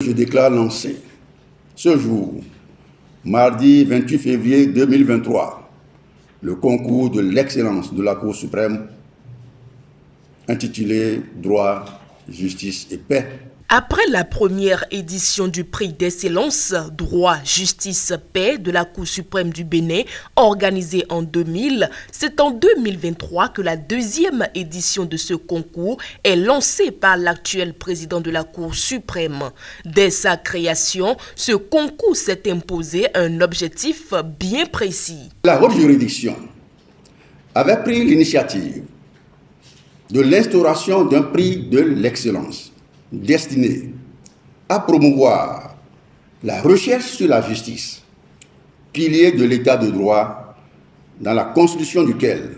Je déclare lancé ce jour, mardi 28 février 2023, le concours de l'excellence de la Cour suprême intitulé « Droit, justice et paix ». Après la première édition du prix d'excellence Droit, Justice, Paix de la Cour suprême du Bénin, organisée en 2000, c'est en 2023 que la deuxième édition de ce concours est lancée par l'actuel président de la Cour suprême. Dès sa création, ce concours s'est imposé un objectif bien précis. La haute juridiction avait pris l'initiative de l'instauration d'un prix de l'excellence destiné à promouvoir la recherche sur la justice, pilier de l'état de droit dans la constitution duquel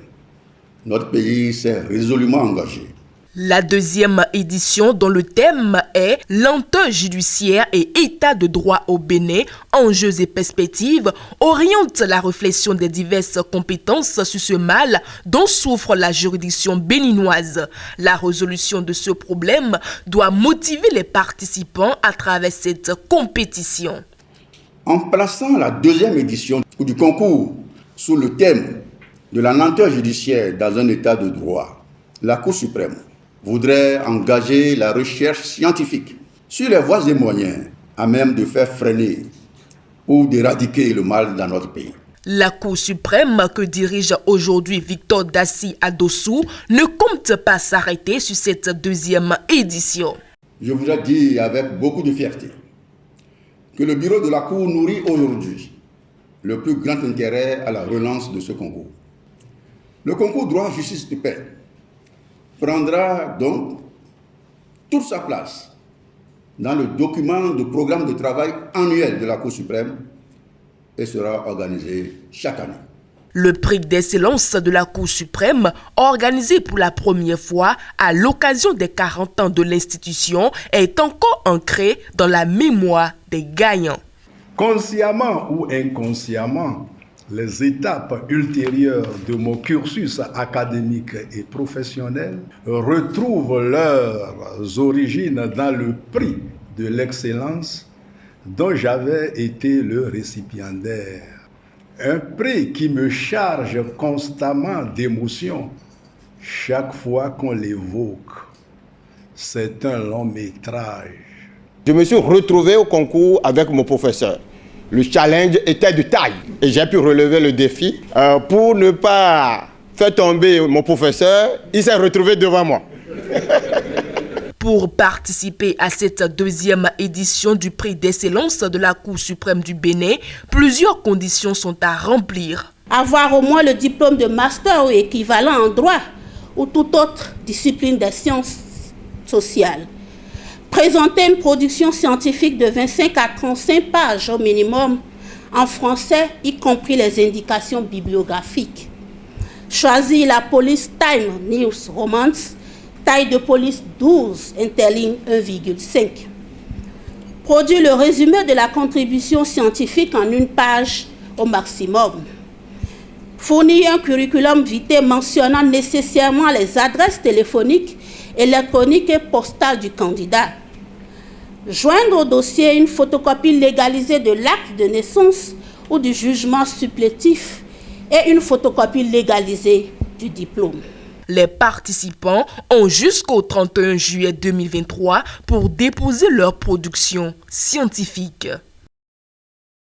notre pays s'est résolument engagé. La deuxième édition, dont le thème est « Lenteur judiciaire et état de droit au Bénin, enjeux et perspectives », oriente la réflexion des diverses compétences sur ce mal dont souffre la juridiction béninoise. La résolution de ce problème doit motiver les participants à travers cette compétition. En plaçant la deuxième édition du concours sous le thème de la lenteur judiciaire dans un état de droit, la Cour suprême voudrait engager la recherche scientifique sur les voies et moyens à même de faire freiner ou d'éradiquer le mal dans notre pays. La Cour suprême que dirige aujourd'hui Victor Daci Adossou ne compte pas s'arrêter sur cette deuxième édition. Je voudrais dire avec beaucoup de fierté que le bureau de la Cour nourrit aujourd'hui le plus grand intérêt à la relance de ce concours. Le concours droit, justice et paix prendra donc toute sa place dans le document de programme de travail annuel de la Cour suprême et sera organisé chaque année. Le prix d'excellence de la Cour suprême, organisé pour la première fois à l'occasion des 40 ans de l'institution, est encore ancré dans la mémoire des gagnants. Consciemment ou inconsciemment, les étapes ultérieures de mon cursus académique et professionnel retrouvent leurs origines dans le prix de l'excellence dont j'avais été le récipiendaire. Un prix qui me charge constamment d'émotions chaque fois qu'on l'évoque. C'est un long métrage. Je me suis retrouvé au concours avec mon professeur. Le challenge était de taille et j'ai pu relever le défi. Pour ne pas faire tomber mon professeur, il s'est retrouvé devant moi. Pour participer à cette deuxième édition du prix d'excellence de la Cour suprême du Bénin, plusieurs conditions sont à remplir. Avoir au moins le diplôme de master ou équivalent en droit ou toute autre discipline des sciences sociales. Présenter une production scientifique de 25 à 35 pages au minimum en français, y compris les indications bibliographiques. Choisir la police Time News Romance, taille de police 12, interligne 1,5. Produire le résumé de la contribution scientifique en une page au maximum. Fournir un curriculum vitae mentionnant nécessairement les adresses téléphoniques, électroniques et postales du candidat. Joindre au dossier une photocopie légalisée de l'acte de naissance ou du jugement supplétif et une photocopie légalisée du diplôme. Les participants ont jusqu'au 31 juillet 2023 pour déposer leur production scientifique.